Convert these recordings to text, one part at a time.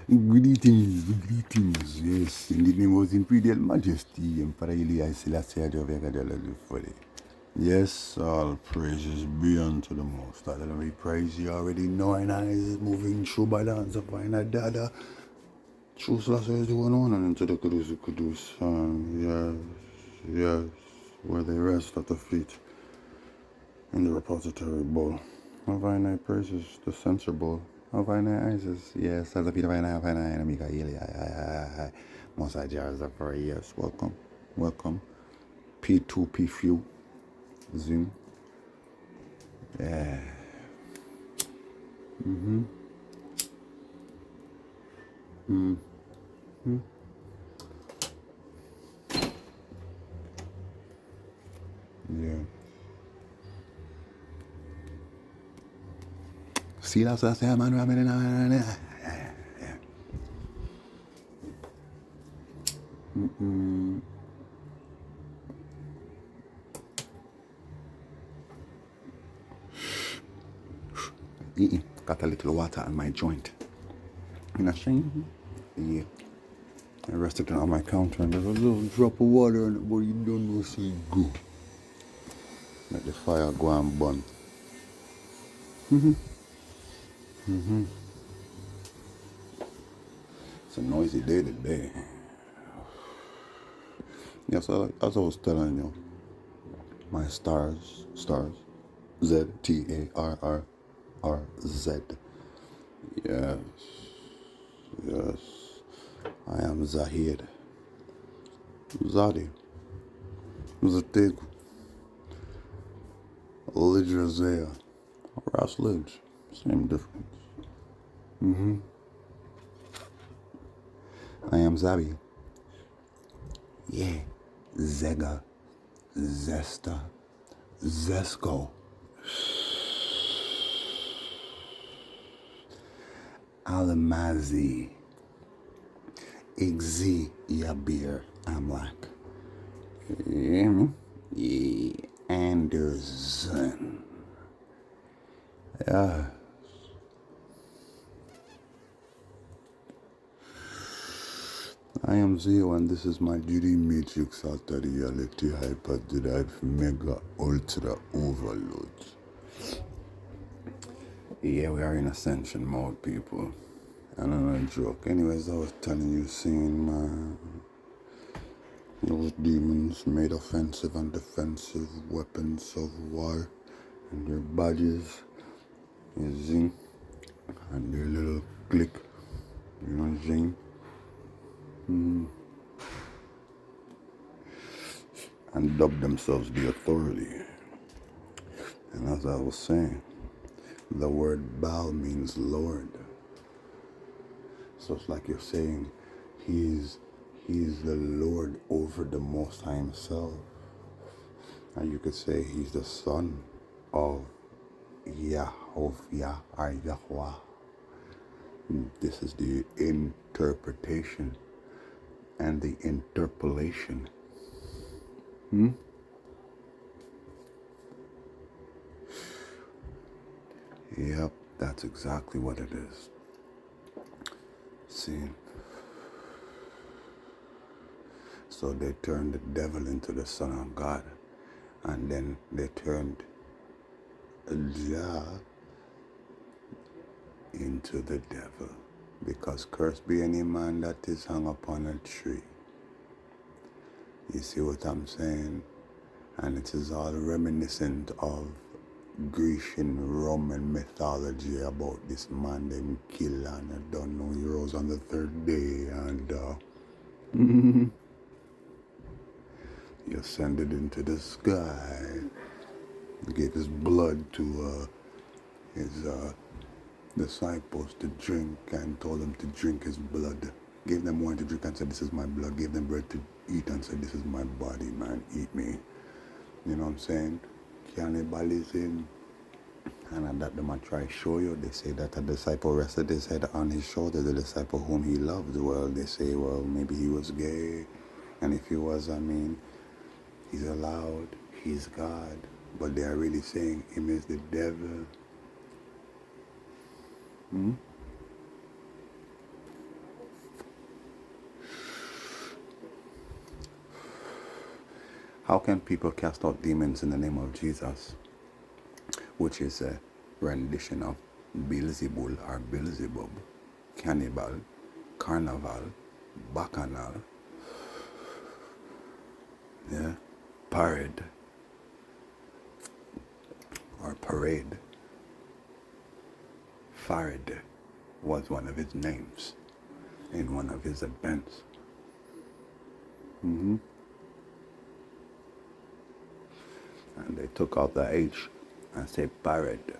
Greetings, yes, in the name of His Imperial Majesty, Emperor Haile Selassie Adjovekadele. Yes, all praises be unto the Most High. Let me praise you already know, and I is moving through by the hands of my dada. True Selassie is going on and into the Kudus. Yes, where they rest at the feet in the repository bowl. Of I praises, the censer bowl. Of I Isis, yes, as a feet of I Mika Ili. Most I jars up for yes. Welcome. P2, P few. Zoom. Yeah. Yeah. See, that's what I say, man. Got a little water on my joint. You know, shame? Yeah. I rested it on my counter and there's a little drop of water on it, but you don't know, see, go. Let the fire go and burn. It's a noisy day today. Yes, as I was telling you, my stars, ZTARRRZ. Yes, yes. I am Zahid. Zadi. Zategu. Lidrazea. Ross Lidge. Same difference. I am Zabi. Yeah. Zega. Zesta. Zesco. Alamazi. Igzi Yabir Amlak. Yeah. Anderson. Yeah. I am Zio and this is my duty matrix after reality hyperdrive mega ultra overload. Yeah, we are in ascension mode, people. I don't know, a joke. Anyways, I was telling you, seeing those demons made offensive and defensive weapons of war and their badges, you see, and their little clique, you know what I'm saying? And dub themselves the authority. And as I was saying, the word Baal means Lord. So it's like you're saying he's the Lord over the Most High himself. And you could say he's the son of Yahovah or Yahweh. This is the interpretation and the interpolation. Yep, that's exactly what it is. See? So they turned the devil into the Son of God. And then they turned Jah into the devil. Because cursed be any man that is hung upon a tree. You see what I'm saying? And it is all reminiscent of Grecian Roman mythology about this man them kill and I don't know, he rose on the third day and he ascended into the sky. He gave his blood to his disciples to drink and told them to drink his blood. Gave them wine to drink and said, this is my blood. Gave them bread to eat and said, this is my body, man, eat me. You know what I'm saying? Cannibalism. And at that, them I try show you. They say that a disciple rested his head on his shoulder, the disciple whom he loved. Well, they say, well, maybe he was gay. And if he was, I mean, he's allowed, he's God. But they are really saying him is the devil. How can people cast out demons in the name of Jesus, which is a rendition of Beelzebul or Beelzebub, cannibal, carnival, bacchanal, yeah, parade, or parade. Farid was one of his names in one of his events. And they took out the H and said parade.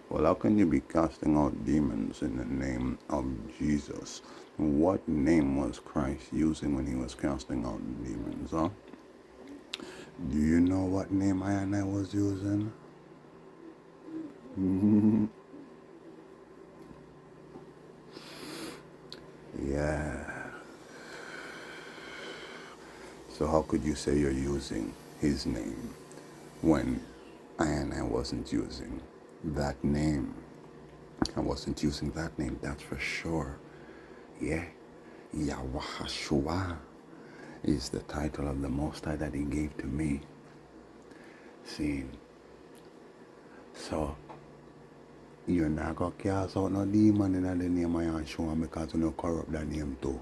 Well, how can you be casting out demons in the name of Jesus? What name was Christ using when he was casting out demons, huh? Do you know what name I and I was using? Yeah. So how could you say you're using his name when I and I wasn't using that name? I wasn't using that name, that's for sure. Yeah. Yahweh is the title of the Most High that he gave to me. See, so you're not going to cast out no demon in the name of Yahshua because you don't corrupt that name too.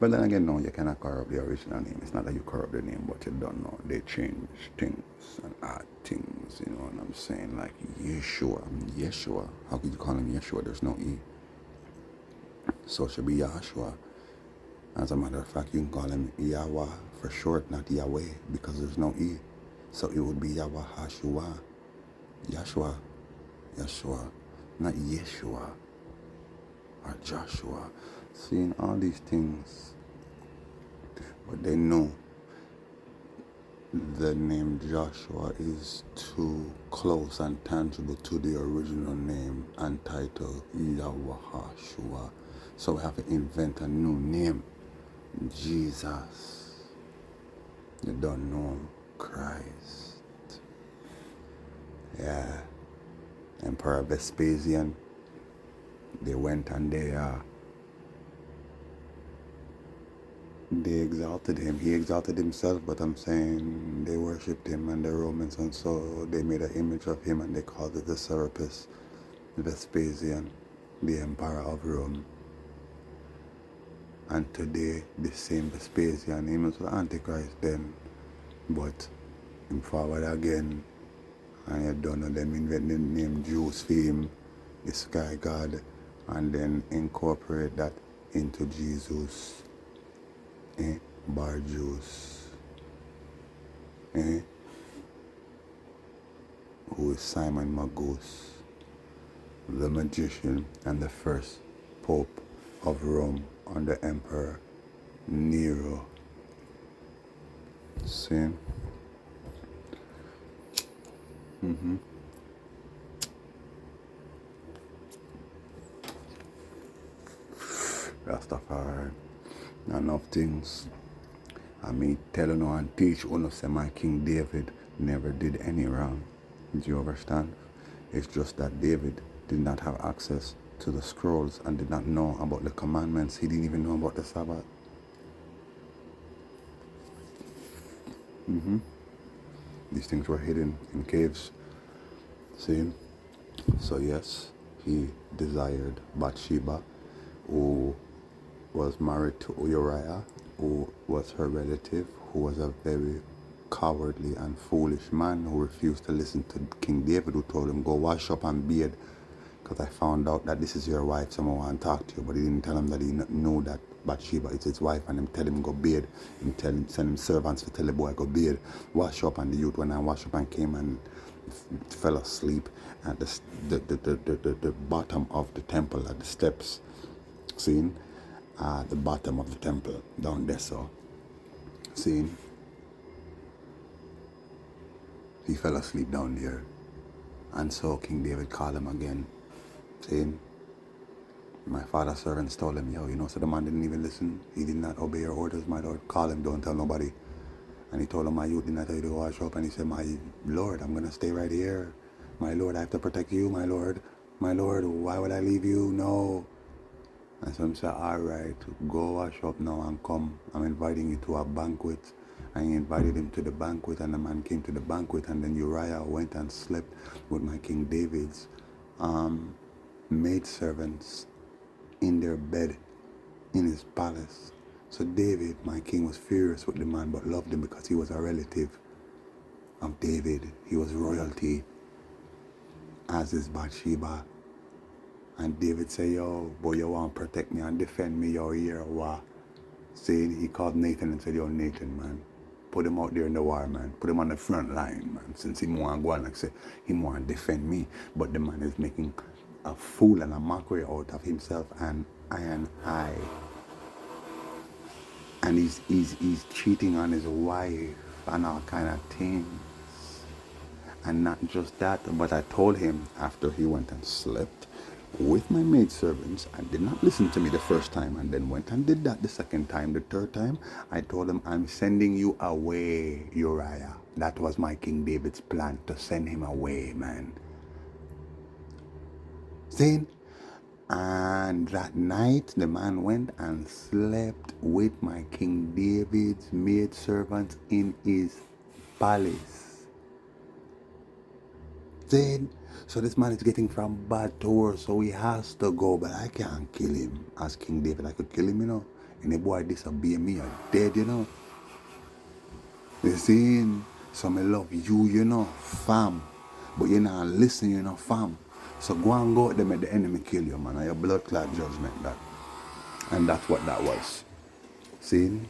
But then again, no, you cannot corrupt the original name. It's not that you corrupt the name, but you don't know. They change things and add things, you know what I'm saying? Like Yeshua. How could you call him Yeshua? There's no E. So it should be Yahshua. As a matter of fact, you can call him Yahweh for short, not Yahweh, because there's no E. So it would be Yahweh Hashua. Yeshua, not Yeshua or Joshua. Seeing all these things, but they know the name Joshua is too close and tangible to the original name and title Yahweh Hashua. So we have to invent a new name. Jesus. You don't know him. Christ. Yeah. Emperor Vespasian. They went and they exalted him. He exalted himself, but I'm saying they worshipped him and the Romans, and so they made an image of him and they called it the Serapis Vespasian, the emperor of Rome. And today, the same Vespasian, he was the Antichrist then, but him forward again, and you don't know them invent the name Jews for him, the sky god, and then incorporate that into Jesus. Bar Jews. Who is Simon Magus, the magician and the first Pope of Rome under Emperor Nero. See? Rastafari. Enough things. I mean, tell you and teach you say my King David never did any wrong. Do you understand? It's just that David did not have access to the scrolls and did not know about the commandments. He didn't even know about the Sabbath. These things were hidden in caves. See? So yes, he desired Bathsheba, who was married to Uriah, who was her relative, who was a very cowardly and foolish man who refused to listen to King David, who told him, go wash up and bathe, because I found out that this is your wife, someone want to talk to you. But he didn't tell him that he knew that Bathsheba is his wife, and him tell him go bathe. Send him servants to tell the boy go bathe, wash up. And the youth went and wash up and came and fell asleep at the bottom of the temple, at the steps. Seen? The bottom of the temple, down there, so. Seen? He fell asleep down there. And so King David called him again. Saying, my father's servants told him, yo, so the man didn't even listen. He did not obey your orders, my lord. Call him, don't tell nobody. And he told him, my youth did not tell you to wash up. And he said, my lord, I'm going to stay right here. My lord, I have to protect you, my lord. My Lord, why would I leave you? No. And some say, all right, go wash up now and come. I'm inviting you to a banquet. And he invited him to the banquet, and the man came to the banquet, and then Uriah went and slept with my King David's maidservants in their bed in his palace. So David, my king, was furious with the man, but loved him because he was a relative of David. He was royalty, as is Bathsheba. And David said, yo, boy, you want to protect me and defend me, yo, here, what? Saying, he called Nathan and said, yo, Nathan, man, put him out there in the war, man. Put him on the front line, man. Since he want to go on, like say, he want to defend me. But the man is making a fool and a mockery out of himself and I. And he's cheating on his wife and all kind of things. And not just that, but I told him after he went and slept with my maidservants and did not listen to me the first time and then went and did that the second time. The third time, I told him, I'm sending you away, Uriah. That was my King David's plan, to send him away, man. See? And that night, the man went and slept with my King David's maidservants in his palace. See? So this man is getting from bad to worse, so he has to go, but I can't kill him. As King David, I could kill him, you know. And the boy disobey me, I'm dead, you know. You see? So I love you, you know, fam. But you're not listening, you know, fam. So go and go out there, make the enemy kill you, man. And your blood clot judgment, that. And that's what that was. See?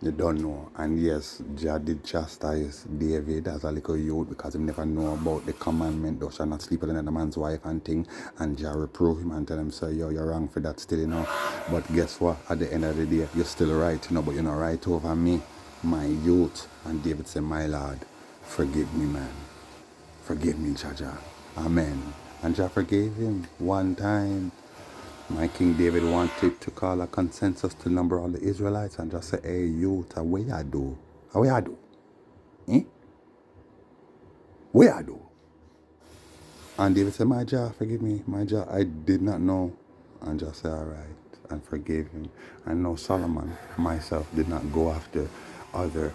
You don't know. And yes, Jah did chastise David as a little youth because he never know about the commandment, thou shalt not sleep with another man's wife and thing. And Jah reprove him and tell him, say, yo, you're wrong for that still, you know. But guess what? At the end of the day, you're still right, you know, but you're not right over me, my youth. And David said, my Lord, forgive me, man. Forgive me, Jah. Amen. And Jah forgave him one time. My King David wanted to call a consensus to number all the Israelites and just say, hey, youth, what you do? What you do? Eh? What you do? And David said, my Jah, forgive me. My Jah, I did not know. And just say, all right, and forgave him. And no, Solomon, myself, did not go after other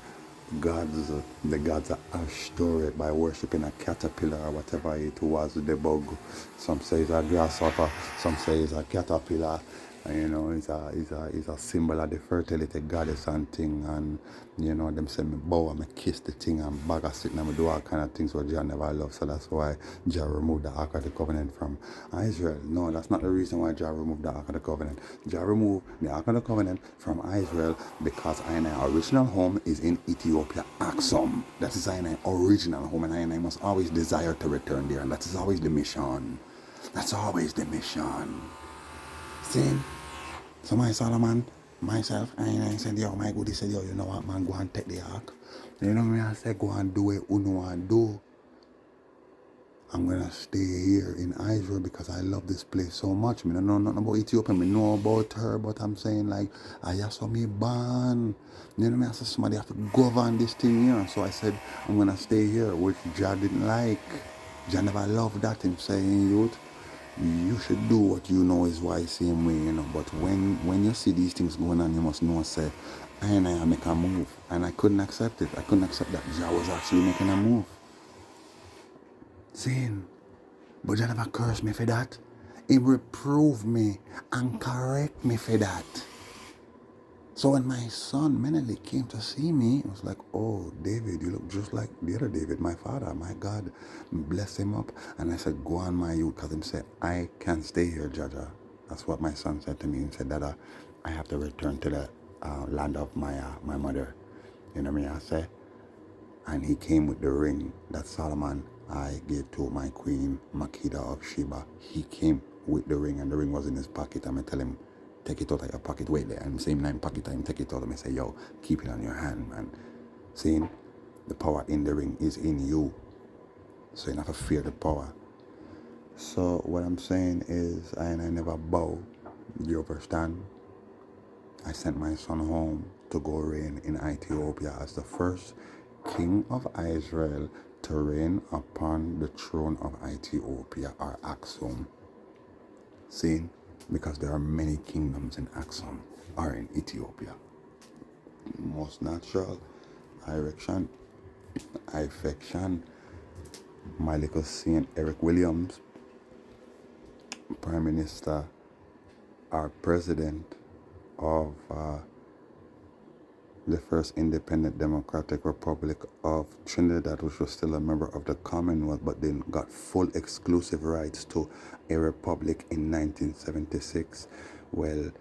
gods, the gods of Astoreth, by worshipping a caterpillar or whatever it was, the bug. Some say it's a grasshopper, some say it's a caterpillar. And, you know, it's a symbol of the fertility goddess and thing. And, you know, them say me bow and me kiss the thing and bag of sitting and me do all kind of things what Jah never loved. So that's why Jah removed the Ark of the Covenant from Israel. No, that's not the reason why Jah removed the Ark of the Covenant. Jah removed the Ark of the Covenant from Israel because our original home is in Ethiopia, Aksum. That is our original home, and I must always desire to return there. And that is always the mission. That's always the mission. See? So my Solomon, myself, I said, yo, my goodie said, yo, you know what, man, go and take the ark. You know me, I said, go and do it, you know what I do. I'm going to stay here in Israel because I love this place so much. I don't know nothing about Ethiopia. I know about her, but I'm saying, like, I just saw me born. You know me, I said, somebody have to govern this thing here. So I said, I'm going to stay here, which Jah didn't like. Jah never loved that thing, saying, youth, you should do what you know is wise, same way, you know. But when you see these things going on, you must know, say, I make a move. And I couldn't accept it. I couldn't accept that Jah was actually making a move. Saying, but Jah never cursed me for that. He reproved me and correct me for that. So when my son Meneley came to see me, it was like, oh, David, you look just like the other David, my father, my God, bless him up. And I said, go on, my youth, because him said, I can't stay here, Jaja. That's what my son said to me. He said, Dada, I have to return to the land of my mother. You know what I say? And he came with the ring that Solomon I gave to my queen, Makeda of Sheba. He came with the ring, and the ring was in his pocket. And I tell him, take it out of your pocket, wait there. And same time pocket time, take it out. And I say, yo, keep it on your hand, man. Seeing the power in the ring is in you. So you don't have to fear the power. So what I'm saying is, I never bow. You understand? I sent my son home to go reign in Ethiopia as the first king of Israel to reign upon the throne of Ethiopia or Axum. See, because there are many kingdoms in Axum or in Ethiopia. Most natural, erection, affection. My little Saint Eric Williams, Prime Minister or President of the first independent democratic republic of Trinidad, which was still a member of the Commonwealth, but then got full exclusive rights to a republic in 1976. Well,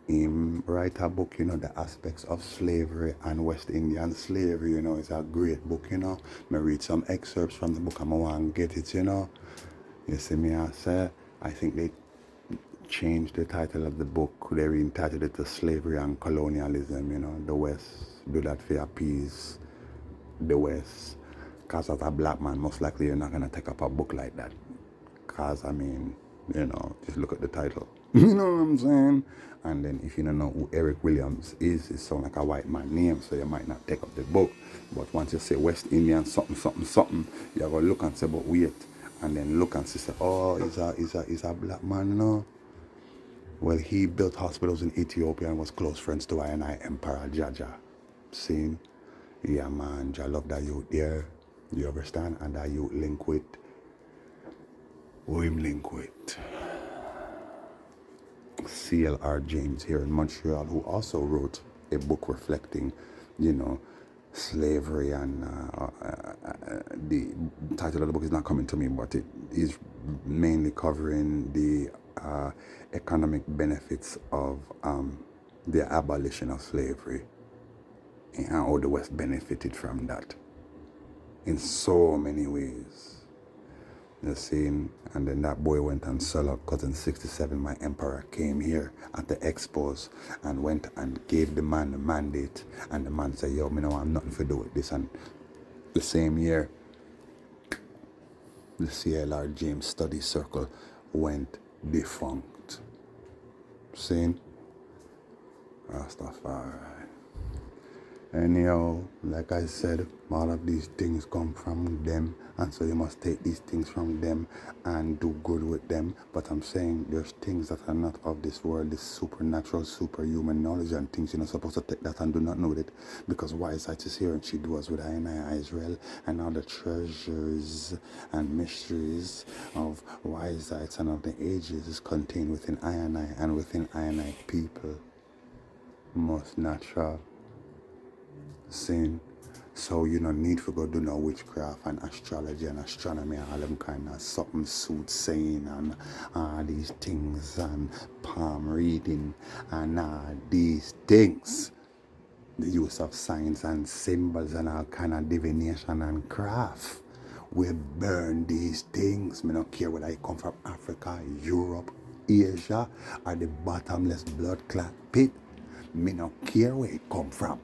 him write a book, the aspects of slavery and West Indian slavery, it's a great book, I read some excerpts from the book and I want to get it, You see me, I say, I think they changed the title of the book. They reentitled it to Slavery and Colonialism, the West do that for appease the West. Because as a black man, most likely you're not going to take up a book like that. Because, just look at the title. You know what I'm saying? And then if you don't know who Eric Williams is, it sounds like a white man name, so you might not take up the book. But once you say West Indian something, something, something, you're going to look and say, but wait. And then look and say, oh, he's a black man, Well, he built hospitals in Ethiopia and was close friends to I Emperor Jaja. See? Yeah, man, I love that youth there. You understand? And that youth link with, who him link with? C.L.R. James here in Montreal, who also wrote a book reflecting, slavery, and the title of the book is not coming to me, but it is mainly covering the economic benefits of the abolition of slavery and how the West benefited from that in so many ways. You see, and then that boy went and sold out because in 67 my emperor came here at the Expozè and went and gave the man the mandate, and the man said, yo, me no want nothing to do with this. And the same year the C.L.R. James Study Circle went defunct. See? Rastafari. Anyhow, like I said, all of these things come from them, and so you must take these things from them and do good with them. But I'm saying there's things that are not of this world, this supernatural, superhuman knowledge and things you're not supposed to take that and do not know it, because Wisite is here and she dwells with I Israel, and all the treasures and mysteries of Wisites and of the ages is contained within I and within I people. Most natural. Sin. So you don't need to go do no witchcraft and astrology and astronomy and all them kind of something soothsaying and these things and palm reading and these things. The use of signs and symbols and all kind of divination and craft. We burn these things. Me don't care whether I come from Africa, Europe, Asia, or the bottomless blood clot pit. Me don't care where it come from.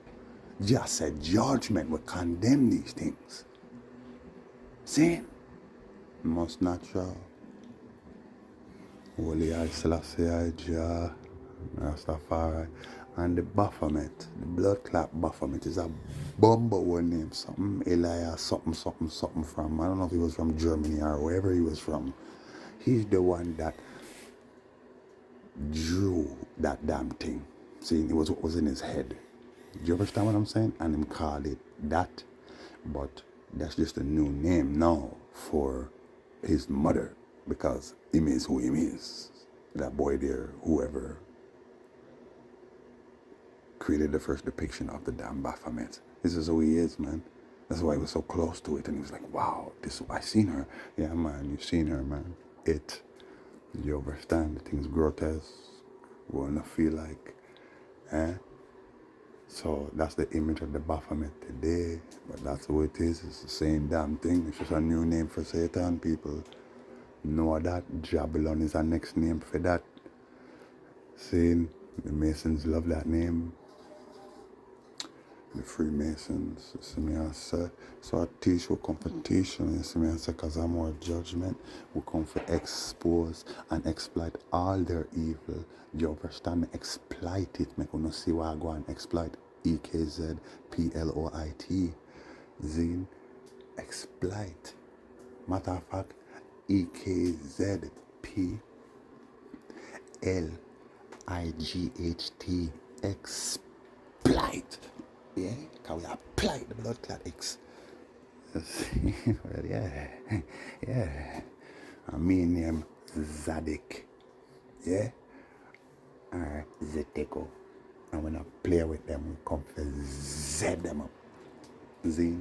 Just said judgment will condemn these things. See? Most natural. Holy I Selassie I Jah, Rastafari. And the Baphomet, the blood clot Baphomet, is a bumble name. Something Elias, something from, I don't know if he was from Germany or wherever he was from. He's the one that drew that damn thing. See, it was what was in his head. Do you understand what I'm saying? And him called it that. But that's just a new name now for his mother, because him is who him is. That boy there, whoever created the first depiction of the damn Baphomet. This is who he is, man. That's why he was so close to it. And he was like, wow, I seen her. Yeah, man, you've seen her, man. You understand? The thing's grotesque. Wanna feel like, So that's the image of the Baphomet today. But that's who it is. It's the same damn thing. It's just a new name for Satan, people. Know that. Jabulon is our next name for that. See, the Masons love that name. The Freemasons. You see me, I say. So I teach, we come for teaching. You see me, I say, because I'm more judgment. We come for expose and exploit all their evil. You understand me? Exploit it. Make you see why I go and exploit. EKZPLOIT. Zine. exploit. Matter of fact, EKZPLIGHT, exploit. Yeah, because we apply the blood clot X. Well, yeah, yeah. And me name Zadik, yeah, or Zeteko. And when I play with them, we come to Z them up. Z,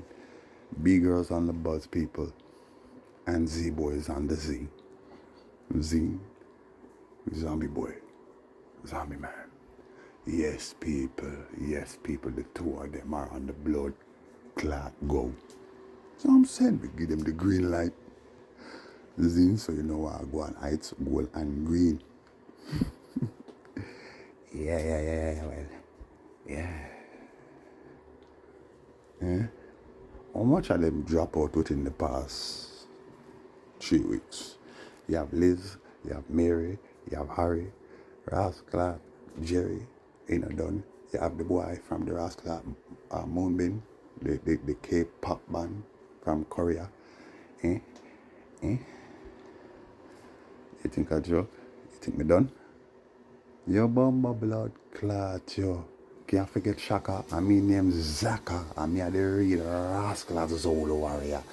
B girls on the buzz people, and Z boys on the Z. Z, zombie boy, zombie man. Yes, people, the two of them are on the blood clot go. So I'm saying we give them the green light. Z, so you know I go on heights, gold and green. Yeah, well, yeah. How much of them drop out within the past 3 weeks? You have Liz, you have Mary, you have Harry, Rasclap, Jerry, done. You have the boy from the Rasclap Moonbin, the K-pop band from Korea. Eh? You think I joke? You think me done? Yo, bomba blood clot, yo. Can't forget Shaka. I mean name Zaka. I mean the real Rascal Zulu warrior.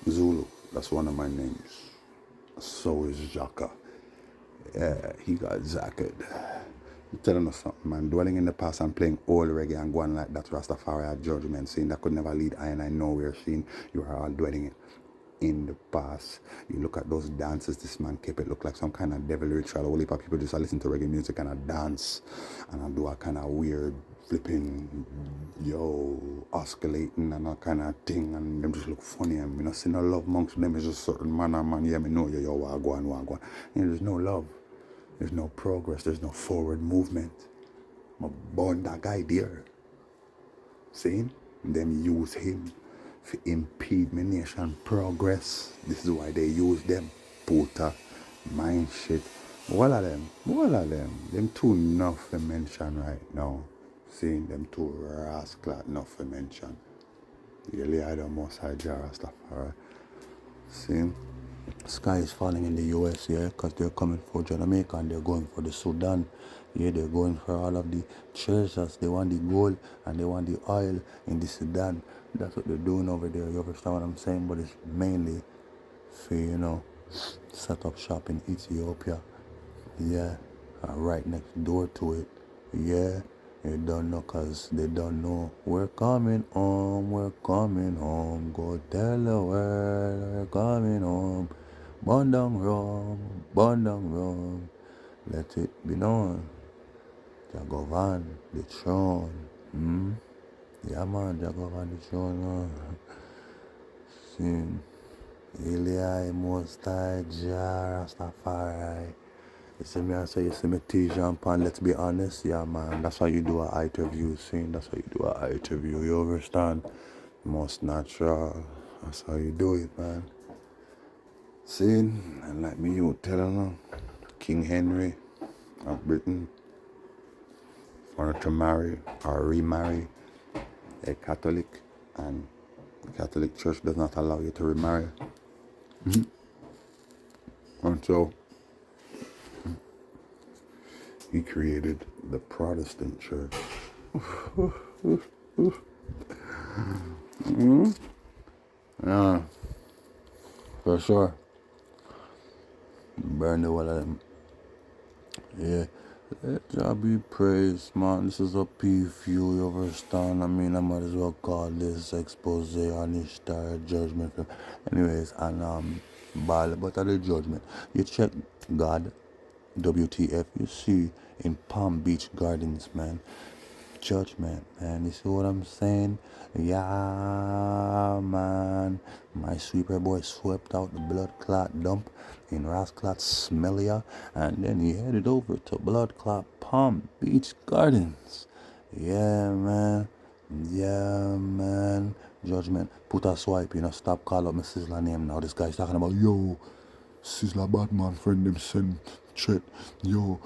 Zulu, that's one of my names. So is Jaka. Yeah, he got Zaked. I'm telling us something, man. Dwelling in the past and playing old reggae and going like that Rastafari judgment, saying that could never lead I and I nowhere, seeing you are all dwelling in the past. You look at those dances this man kept, it look like some kind of devil ritual. A whole heap of people just listen to reggae music and I dance and I do a kind of weird flipping oscillating and that kind of thing, and them just look funny, and me not see no love amongst them. It's just certain man and man, yeah, me know yo wagwan. There's no love, there's no progress, there's no forward movement. I'm born that guy there. See? Them use him to impede my nation progress. This is why they use them. Puta, mind shit. All of them. Them two enough to mention right now. Seeing them two rascal enough to mention. Really, I don't most high jar stuff, alright? See? Sky is falling in the US, yeah, because they're coming for Jamaica and they're going for the Sudan. Yeah, they're going for all of the treasures. They want the gold and they want the oil in the Sudan. That's what they're doing over there. You understand what I'm saying? But it's mainly for, set up shop in Ethiopia. Yeah, right next door to it. Yeah, they don't know because they don't know. We're coming home. Go tell the world we're coming home. Burn down Rome. Let it be known. Jagovan, the throne. Yeah, man, Jagovan, the throne, man. Sin. Eli, Most High, Jah, Rastafari. You see me, I say, you see me, T-Jean Pan, let's be honest, yeah, man. That's how you do an interview, see? That's how you do an interview, you understand? Most natural. That's how you do it, man. See? And like me, you tell them, King Henry of Britain wanted to marry or remarry a Catholic, and the Catholic Church does not allow you to remarry. And so he created the Protestant Church. Yeah, for sure. Burn the wall of them. Yeah. Let Jah be praised, man. This is a P-View, you understand? I mean, I might as well call this Expozè on Ishtar judgment. Anyways, and Baal, but at the judgment, you check God, WTF, you see in Palm Beach Gardens, man. Judgment, man. You see what I'm saying? Yeah, man. My sweeper boy swept out the blood clot dump in Rasclot Smellia, and then he headed over to blood clot Palm Beach Gardens. Yeah, man. Judgment. Put a swipe, stop call up my sizzler name now. This guy's talking about, yo, sizzler Batman friend them send chat. Yo,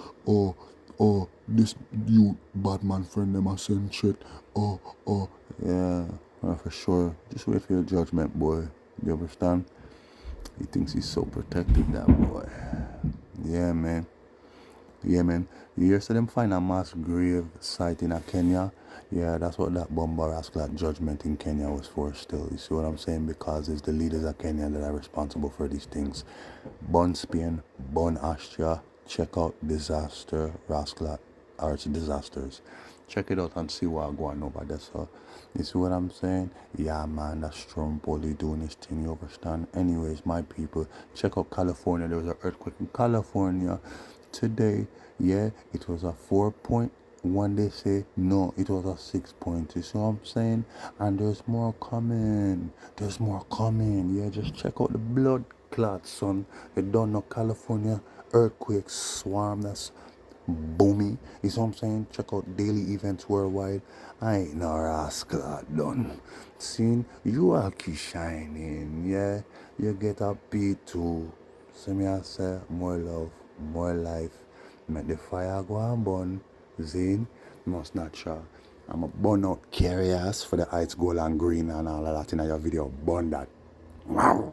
this you Batman friend them a send chat. Yeah. For sure. Just wait for your judgment, boy. You understand? He thinks he's so protected, that boy. Yeah, man. Yeah, man. You hear so them find a mass grave site in Kenya? Yeah, that's what that bomber rascal judgment in Kenya was for still. You see what I'm saying? Because it's the leaders of Kenya that are responsible for these things. Bun Spain, Bun Austria, check out Disaster Rascal Arts Disasters. Check it out and see what going over there. So, you see what I'm saying? Yeah, man, that's Trump only doing his thing, you understand? Anyways, my people, check out California. There was an earthquake in California today. Yeah, it was a 4.1. They say no, it was a 6 point. You see what I'm saying? And there's more coming. There's more coming. Yeah, just check out the blood clots, son. You don't know California earthquake swarm. That's boomy. You see what I'm saying? Check out daily events worldwide. I ain't no rascal done. Seen you are keep shining, yeah. You get a P2. See me I say more love, more life. Make the fire go and burn. Zine, must not sure. I'm a burn out carriers for the heights gold and green and all of that in your video. Burn that. Wow.